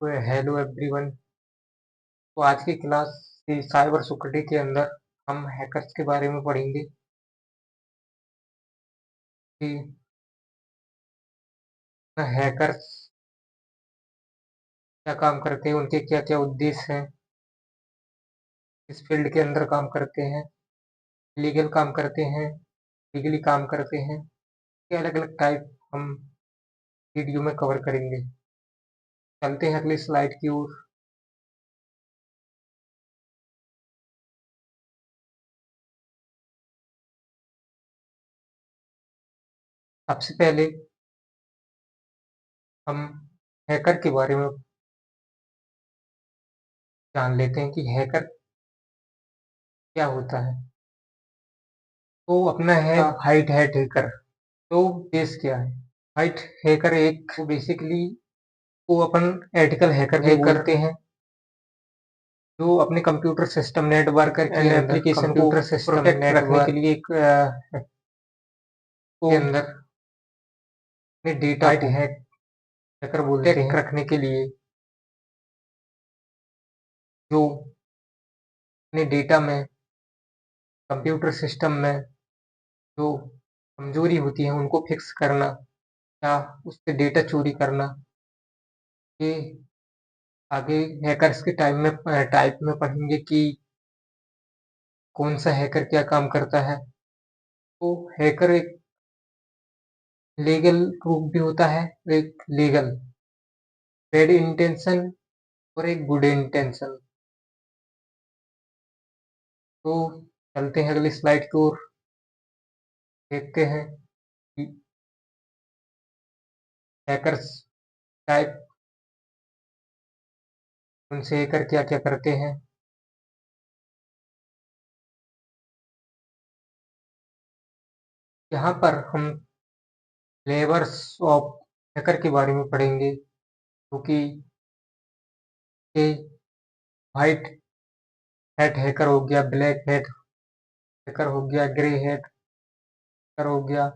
तो hello everyone. तो आज की क्लास साइबर सिक्योरिटी के अंदर हम हैकर्स के बारे में पढ़ेंगे कि हैकर्स क्या काम करते हैं, उनके क्या क्या उद्देश्य हैं, किस फील्ड के अंदर काम करते हैं, लीगल काम करते हैं, लीगली काम करते हैं, ये अलग अलग टाइप हम वीडियो में कवर करेंगे। चलते हैं अगली स्लाइड की ओर। सबसे पहले हम हैकर के बारे में जान लेते हैं कि हैकर क्या होता है। तो अपना है व्हाइट हैट हैकर। तो बेस क्या है? व्हाइट हैकर एक बेसिकली को अपन एथिकल हैकर भी बोलते हैं, जो अपने computer system network and application को प्रोटेक्ट रखने के लिए के अंदर अपने डेटा को हैकर बोलते हैं, रखने के लिए जो अपने डेटा में कंप्यूटर सिस्टम में जो कमजोरी होती है उनको फिक्स करना या उससे डेटा चोरी करना। ये आगे हैकर्स के टाइप में पढ़ेंगे कि कौन सा हैकर क्या काम करता है। तो हैकर एक लीगल रूप भी होता है, एक लीगल बैड इंटेंशन और एक गुड इंटेंशन। तो चलते हैं अगली स्लाइड की ओर, देखते हैं कि हैकर्स टाइप उनसे हैकर क्या क्या करते हैं। यहाँ पर हम फ्लेवर्स ऑफ हैकर के बारे में पढ़ेंगे, क्योंकि ये व्हाइट हैट हैकर हो गया, ब्लैक हैट हैकर हो गया, ग्रे हैट हैकर हो गया,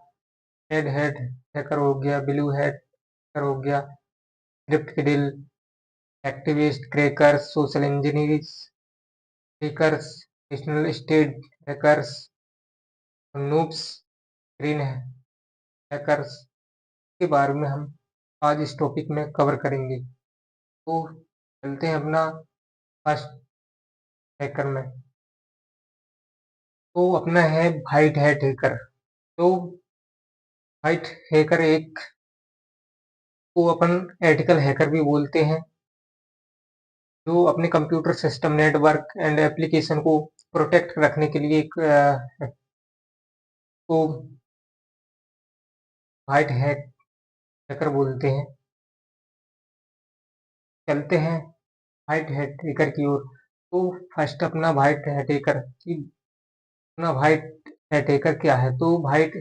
रेड हैट हैकर हो गया, ब्लू हैट हैकर हो गया, script kiddie, activist, crackers, social engineers hackers, national state hackers, noobs, green hackers के बारे में हम आज इस टॉपिक में कवर करेंगे। तो चलते हैं अपना फर्स्ट हैकर में। तो अपना है व्हाइट हैट हैकर। तो व्हाइट हैकर एक को अपन एथिकल हैकर भी बोलते हैं, जो अपने computer system network and application को प्रोटेक्ट रखने के लिए एक को व्हाइट हैट हैकर बोलते हैं। चलते हैं व्हाइट हैट हैकर की ओर। तो फर्स्ट अपना व्हाइट हैट हैकर की अपना व्हाइट हैट हैकर क्या है? तो व्हाइट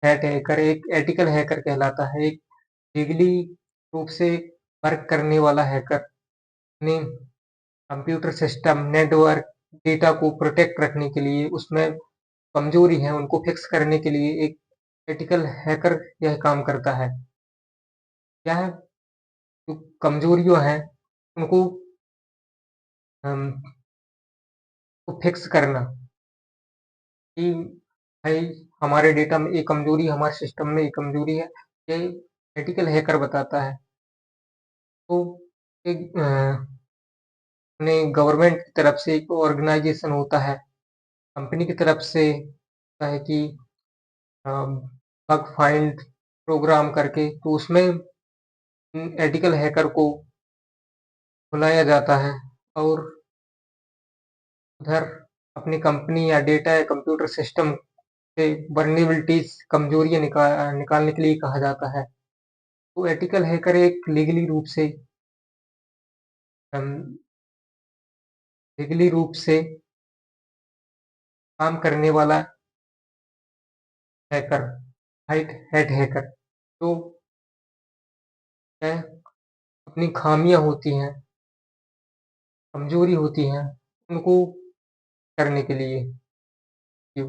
हैट हैकर एक एथिकल हैकर कहलाता है, एक लीगली रूप से वर्क करने वाला हैकर अपने कंप्यूटर सिस्टम नेटवर्क डेटा को प्रोटेक्ट रखने के लिए, उसमें कमजोरी है उनको फिक्स करने के लिए एक एथिकल हैकर यह काम करता है। क्या है? जो कमजोरियां हैं उनको को फिक्स करना कि भाई हमारे डेटा में एक कमजोरी, हमारे सिस्टम में एक कमजोरी है, ये एथिकल हैकर बताता है। तो एक अपने गवर्नमेंट की तरफ से एक ऑर्गेनाइजेशन होता है, कंपनी की तरफ से होता है कि बग फाइंड प्रोग्राम करके, तो उसमें एथिकल हैकर को बुलाया जाता है और उधर अपनी कंपनी या डेटा या कंप्यूटर सिस्टम से वर्नेबिलिटीज कमजोरियां निकालने के लिए कहा जाता है। तो एथिकल हैकर एक लीगली रूप से काम करने वाला हैकर, व्हाइट हैट हैकर। तो वह अपनी खामियां होती हैं, कमजोरी होती हैं, उनको करने के लिए ये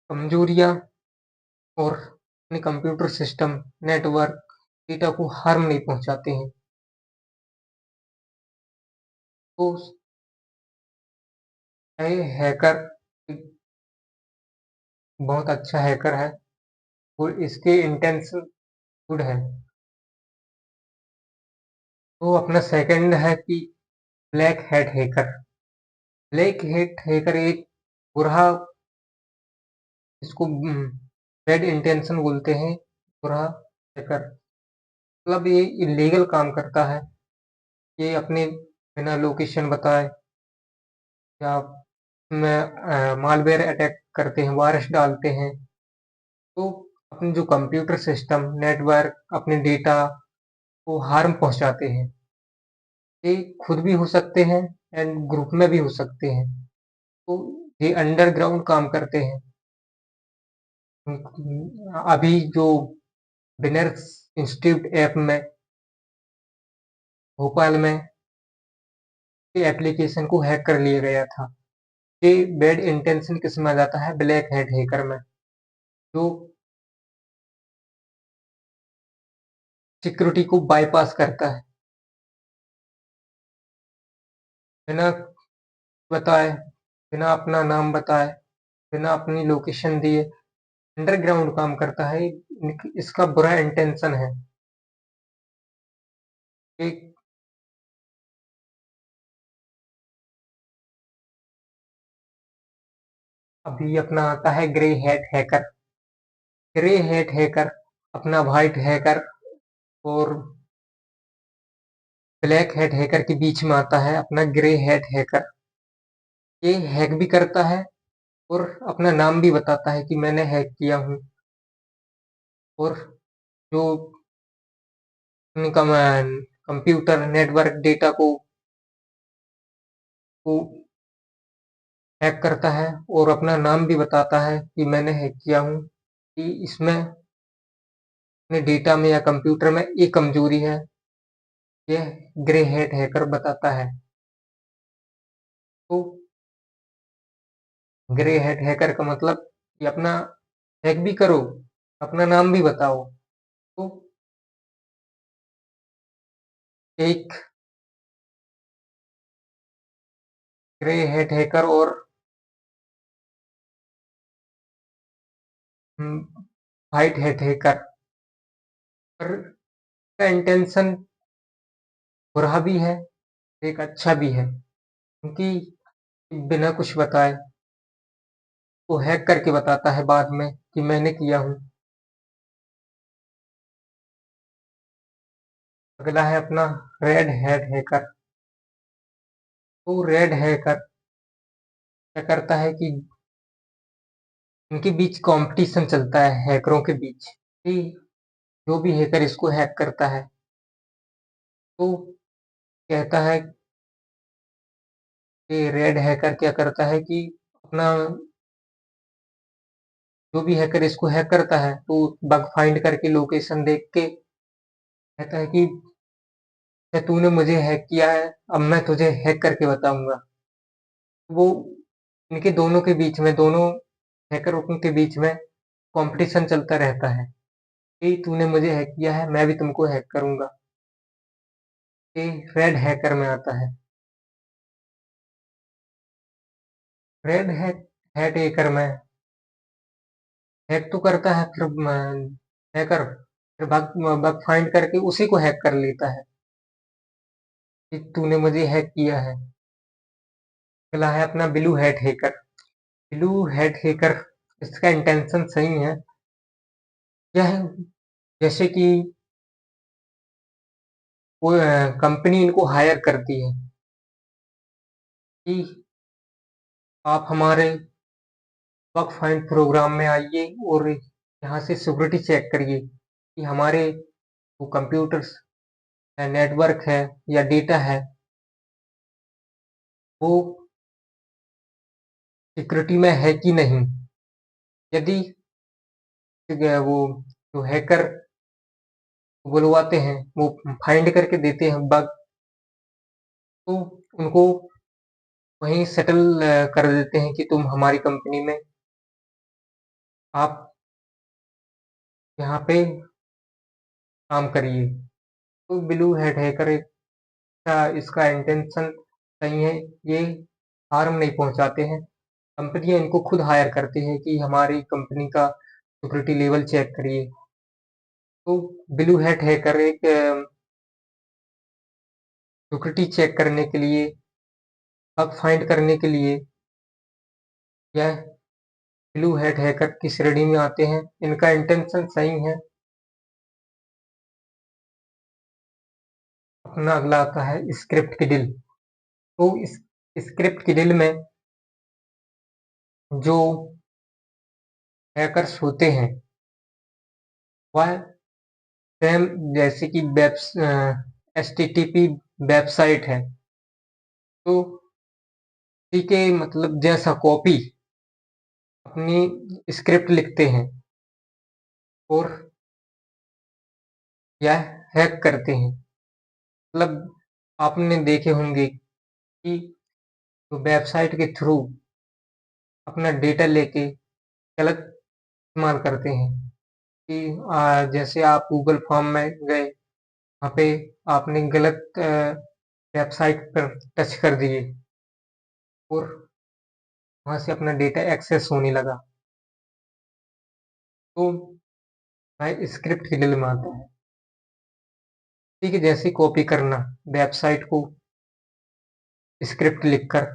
कमजोरियां और अपने कंप्यूटर सिस्टम, नेटवर्क, डेटा को हार्म नहीं पहुंचाते हैं। तो ये हैकर एक बहुत अच्छा हैकर है और इसके इंटेंशन गुड है। तो अपना सेकंड है कि black hat hacker. Black hat hacker एक बुरा, इसको बैड इंटेंशन बोलते हैं, बुरा हैकर। मतलब ये इलीगल काम करता है। ये अपने बिना लोकेशन बताए या मालवेयर अटैक करते हैं, वायरस डालते हैं। तो अपने जो कंप्यूटर सिस्टम, नेटवर्क, अपने डेटा को हार्म पहुंचाते हैं। ये खुद भी हो सकते हैं एंड ग्रुप में भी हो सकते हैं। तो ये अंडरग्राउंड काम करते हैं। अभी जो विनर्स इंस्टीट्यूट ऐप में भोपाल में ये एप्लीकेशन को हैक कर लिया गया था। ये बैड इंटेंशन किस में आ जाता है? ब्लैक हैट हैकर में, जो सिक्योरिटी को बाईपास करता है, बिना बताए, बिना अपना नाम बताए, बिना अपनी लोकेशन दिए अंडरग्राउंड काम करता है। इसका बुरा इंटेंशन है। एक अभी अपना आता है grey hat hacker. Grey hat hacker अपना व्हाइट हैकर और ब्लैक हैट हैकर के बीच में आता है अपना ग्रे हैट हैकर। ये हैक भी करता है और अपना नाम भी बताता है कि मैंने हैक किया हूँ। और जो कंप्यूटर नेटवर्क डेटा को हैक करता है और अपना नाम भी बताता है कि मैंने हैक किया हूँ, कि इसमें अपने डेटा में या कंप्यूटर में एक कमजोरी है, यह ग्रे हैट हैकर बताता है। तो ग्रे हैट हैकर का मतलब कि अपना हैक भी करो, अपना नाम भी बताओ। तो एक ग्रे हैट हैकर और व्हाइट हैट हैकर पर का इंटेंशन बुरा भी है, एक अच्छा भी है, क्योंकि बिना कुछ बताए वो हैक करके बताता है बाद में कि मैंने किया हूँ। अगला है अपना रेड हैट हैकर। तो रेड हैकर क्या करता है कि इनके बीच कंपटीशन चलता है हैकरों के बीच, कि जो भी हैकर इसको हैक करता है तो कहता है कि रेड हैकर क्या करता है कि अपना जो भी हैकर इसको हैक करता है तो बग फाइंड करके लोकेशन देख के कहता है कि तूने मुझे हैक किया है, अब मैं तुझे हैक करके बताऊंगा। वो इनके दोनों के बीच में, दोनों हैकरों के बीच में कंपटीशन चलता रहता है कि तूने मुझे हैक किया है, मैं भी तुमको हैक करूंगा। ये रेड हैकर में आता है। रेड हैट हैकर में हैक तो करता है, फिर हैकर फिर बग बग फाइंड करके उसी को हैक कर लेता है कि तूने मुझे हैक किया है। अगला है अपना blue hat hacker. Blue hat hacker, इसका इंटेंशन सही है। यह जैसे कि वो कंपनी इनको हायर करती है कि आप हमारे बग फाइंड प्रोग्राम में आइए और यहाँ से सिक्योरिटी चेक करिए कि हमारे वो कंप्यूटर्स नेटवर्क है या डेटा है वो सिक्योरिटी में है कि नहीं। यदि वो जो हैकर बुलवाते हैं, वो फाइंड करके देते हैं बग, तो उनको वहीं सेटल कर देते हैं कि तुम हमारी कंपनी में आप यहाँ पे काम करिए। तो ब्लू हेड हैकर का इसका इंटेंशन सही है, ये हार्म नहीं पहुंचाते हैं। कंपनियां इनको खुद हायर करती है कि हमारी कंपनी का सिक्योरिटी लेवल चेक करिए। तो ब्लू हैट हैकर एक सिक्योरिटी चेक करने के लिए, बग फाइंड करने के लिए, यह ब्लू हैट हैकर की श्रेणी में आते हैं। इनका इंटेंशन सही है। अपना अगला आता है स्क्रिप्ट किडिल। तो इस स्क्रिप्ट किडिल में जो हैकर्स होते हैं वह सेम जैसे कि HTTP वेबसाइट है, तो उसी के मतलब जैसा कॉपी अपनी स्क्रिप्ट लिखते हैं और यह हैक करते हैं। मतलब आपने देखे होंगे कि तो वेबसाइट के थ्रू अपना डेटा लेके गलत इस्तेमाल करते हैं कि जैसे आप गूगल फॉर्म में गए, वहाँ पे आपने गलत वेबसाइट पर टच कर दिए और वहाँ से अपना डेटा एक्सेस होने लगा। तो वह स्क्रिप्ट के दिल में आता है। ठीक है, जैसे कॉपी करना वेबसाइट को स्क्रिप्ट लिखकर,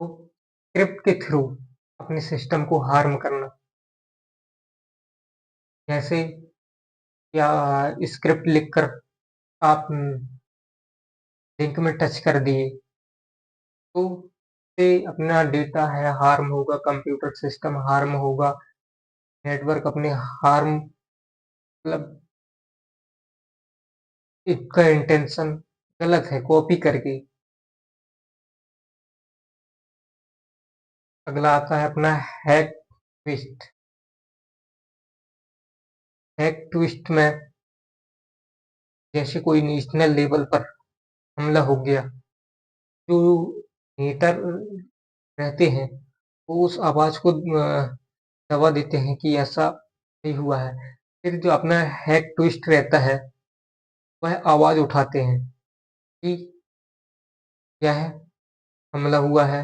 तो स्क्रिप्ट के थ्रू अपने सिस्टम को हार्म करना। जैसे या स्क्रिप्ट लिखकर आप लिंक में टच कर दिए, तो से अपना डेटा है हार्म होगा, कंप्यूटर सिस्टम हार्म होगा, नेटवर्क अपने हार्म, मतलब इसका इंटेंशन गलत है कॉपी करके। अगला आता है अपना हैक ट्विस्ट। हैक ट्विस्ट में जैसे कोई नेशनल लेवल पर हमला हो गया, जो हेटर रहते हैं वो उस आवाज को दबा देते हैं कि ऐसा नहीं हुआ है। फिर जो अपना हैक ट्विस्ट रहता है वह आवाज उठाते हैं कि यह हमला हुआ है,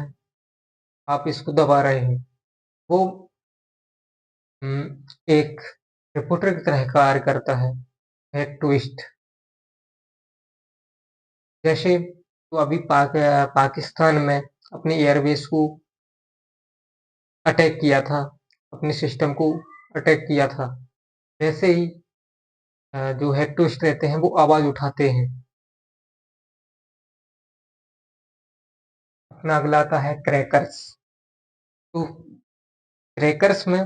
आप इसको दबा रहे हैं। वो एक रिपोर्टर की तरह कार्य करता है हैक ट्विस्ट। जैसे तो अभी पाकिस्तान में अपने एयरबेस को अटैक किया था, अपने सिस्टम को अटैक किया था, वैसे ही जो हैक ट्विस्ट रहते हैं वो आवाज उठाते हैं। अपना अगला आता है क्रैकर्स। तो क्रैकर्स में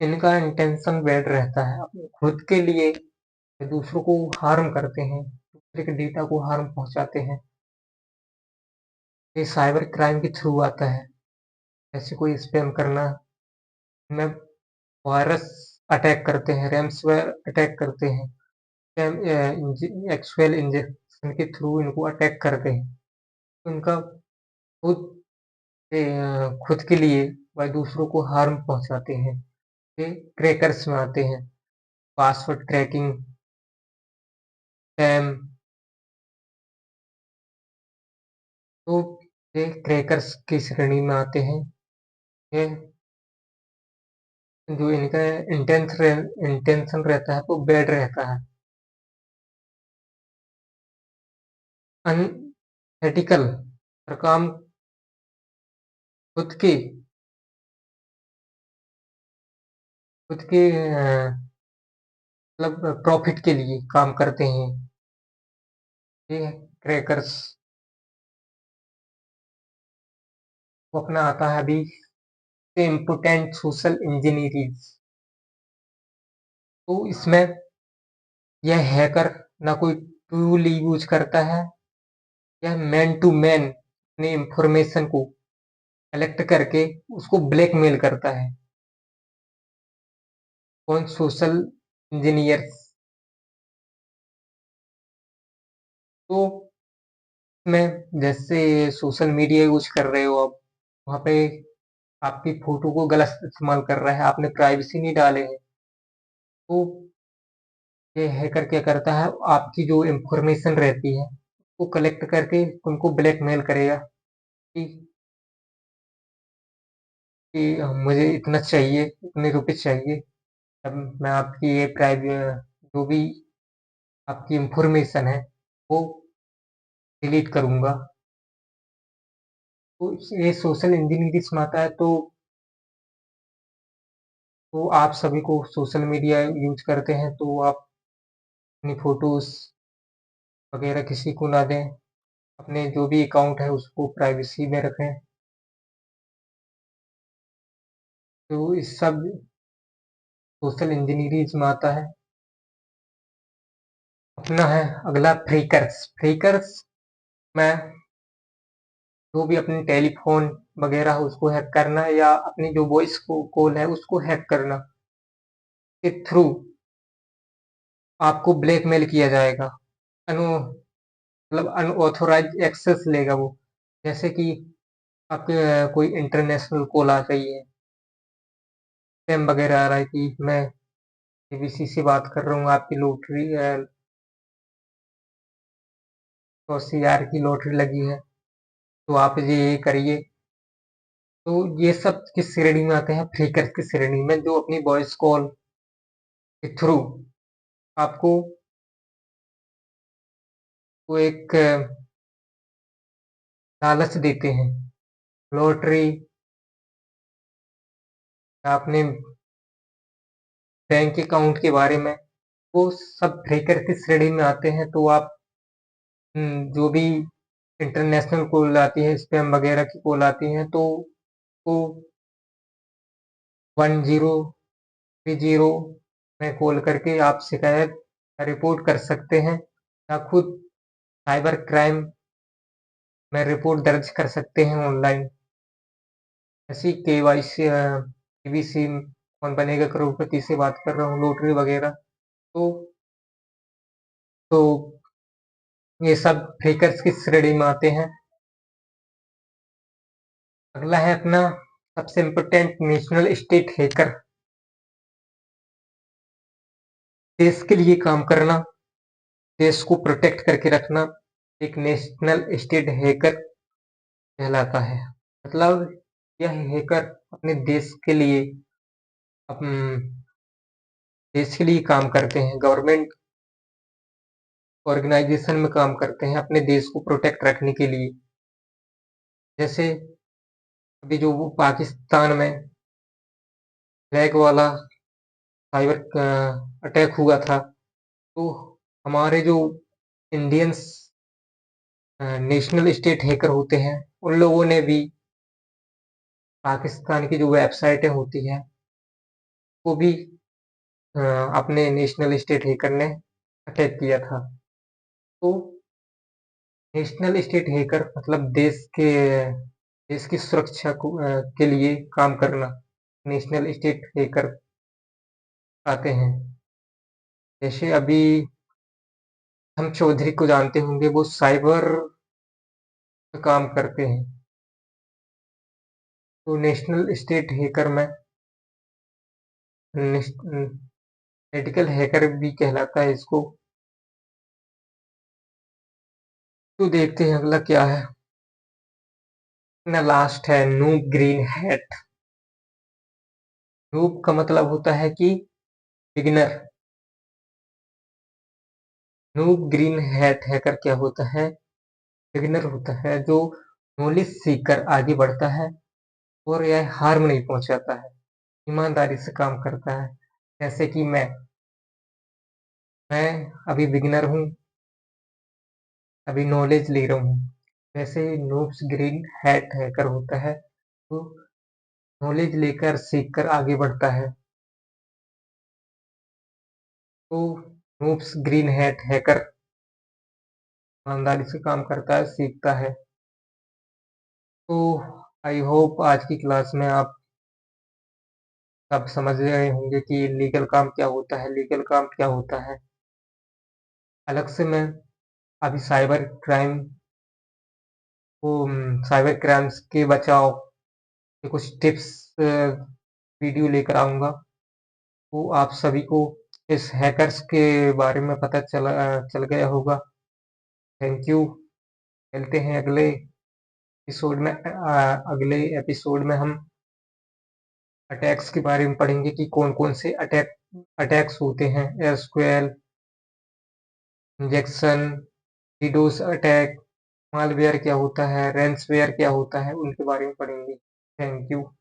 इनका इंटेंशन बैड रहता है, अपने खुद के लिए दूसरों को हार्म करते हैं, दूसरे के डेटा को हार्म पहुंचाते हैं। ये साइबर क्राइम के थ्रू आता है। ऐसे कोई स्पैम करना में वायरस अटैक करते हैं, रैमसवेयर अटैक करते हैं, एक्सवेल इंजेक्शन के थ्रू इनको अटैक करते हैं। तो इनका खुद खुद के लिए वह दूसरों को हार्म पहुंचाते हैं। ये क्रैकर्स में आते हैं। पासवर्ड क्रैकिंग, स्पैम, तो ये क्रैकर्स की श्रेणी में आते हैं। ये जो इनका इंटेंशन रहता है वो बैड रहता है। अनएथिकल हर काम खुद के खुद के मतलब प्रॉफिट के लिए काम करते हैं ये क्रैकर्स। वो अपना आता है अभी से इम्पोर्टेंट सोशल इंजीनियरिंग। तो इसमें यह हैकर ना कोई टूल यूज करता है, यह मैन टू मैन अपने इंफॉर्मेशन को कलेक्ट करके उसको ब्लैकमेल करता है। कौन? Social engineer. तो इसमें जैसे सोशल मीडिया यूज कर रहे हो आप, वहाँ पे आपकी फ़ोटो को गलत इस्तेमाल कर रहा है, आपने प्राइवेसी नहीं डाले हैं। तो ये हैकर क्या करता है, आपकी जो इन्फॉर्मेशन रहती है, वो कलेक्ट करके तुमको ब्लैकमेल करेगा कि मुझे इतना चाहिए, इतने रुपए चाहिए, तब मैं आपकी ये जो भी आपकी इन्फॉर्मेशन है, वो डिलीट करूँगा। तो ये सोशल इंजीनियरिंग में आता है, तो आप सभी को सोशल मीडिया यूज़ करते हैं, तो आप अपनी फ़ोटोज़ वगैरह किसी को ना दें। अपने जो भी अकाउंट है उसको प्राइवेसी में रखें। तो इस सब सोशल इंजीनियरिंग में आता है। अपना है अगला फ्रेकर्स। फ्रेकर्स में जो भी अपने टेलीफ़ोन वगैरह है उसको हैक करना, या अपनी जो वॉइस को कॉल है उसको हैक करना के थ्रू आपको ब्लैकमेल किया जाएगा। अनु मतलब अनऑथोराइज्ड एक्सेस लेगा वो। जैसे कि आपके कोई इंटरनेशनल कॉल आ रही है, स्पैम वगैरह आ रहा है कि मैं केबीसी से बात कर रहा हूँ, आपकी लॉटरी 100 CR की लॉटरी लगी है, तो आप ये करिए। तो ये सब किस श्रेणी में आते हैं? फ्रीकर्स की श्रेणी में, जो अपनी वॉइस कॉल के थ्रू आपको वो एक लालच देते हैं, लॉटरी, अपने बैंक अकाउंट के बारे में। वो सब फ्रीकर की श्रेणी में आते हैं। तो आप जो भी इंटरनेशनल कॉल आती है, स्पैम वगैरह की कॉल आती हैं, तो वो 1030 में कॉल करके आप शिकायत रिपोर्ट कर सकते हैं, या खुद साइबर क्राइम में रिपोर्ट दर्ज कर सकते हैं ऑनलाइन। ऐसी केवाईसी केबीसी कौन बनेगा करोड़पति से बात कर रहा हूँ, लॉटरी वगैरह। तो तो ये सब फ्रीकर्स की श्रेणी में आते हैं। अगला है अपना सबसे इम्पोर्टेंट नेशनल स्टेट हैकर। देश के लिए काम करना, देश को प्रोटेक्ट करके रखना, एक नेशनल स्टेट हैकर कहलाता है। मतलब यह हैकर अपने देश के लिए काम करते हैं, गवर्नमेंट ऑर्गेनाइजेशन में काम करते हैं अपने देश को प्रोटेक्ट रखने के लिए। जैसे अभी जो वो पाकिस्तान में फ्लैग वाला साइबर अटैक हुआ था, तो हमारे जो इंडियंस नेशनल स्टेट हैकर होते हैं, उन लोगों ने भी पाकिस्तान की जो वेबसाइटें होती हैं, वो भी अपने नेशनल स्टेट हैकर ने अटैक किया था। तो नेशनल स्टेट हैकर मतलब देश की सुरक्षा के लिए काम करना, नेशनल स्टेट हैकर आते हैं। जैसे अभी हम चौधरी को जानते होंगे, वो साइबर में काम करते हैं। तो नेशनल स्टेट हैकर में मेडिकल हैकर भी कहलाता है इसको। तो देखते हैं अगला क्या है। अपना लास्ट है नूब ग्रीन हैट। नूब का मतलब होता है कि beginner. Noob green hat hacker क्या होता है? बिगिनर होता है, जो नॉलेज सीखकर आगे बढ़ता है और यह हार्म नहीं पहुंचाता है, ईमानदारी से काम करता है। जैसे कि मैं अभी बिगिनर हूँ, अभी नॉलेज ले रहा हूँ। वैसे नूब्स ग्रीन हैट हैकर होता है, तो नॉलेज लेकर सीखकर आगे बढ़ता है। तो नूब्स ग्रीन हैट हैकर ईमानदारी से काम करता है, सीखता है। तो आई होप आज की क्लास में आप सब समझ रहे होंगे कि लीगल काम क्या होता है, लीगल काम क्या होता है। अलग से मैं अभी साइबर क्राइम्स के बचाव के कुछ टिप्स वीडियो लेकर आऊँगा। तो आप सभी को इस हैकर्स के बारे में पता चल गया होगा। Thank you. मिलते हैं अगले एपिसोड में हम अटैक्स के बारे में पढ़ेंगे कि कौन-कौन से अटैक्स होते हैं। SQL, injection, DDoS attack, malware क्या होता है, रैंसमवेयर क्या होता है, उनके बारे में पढ़ेंगे। Thank you.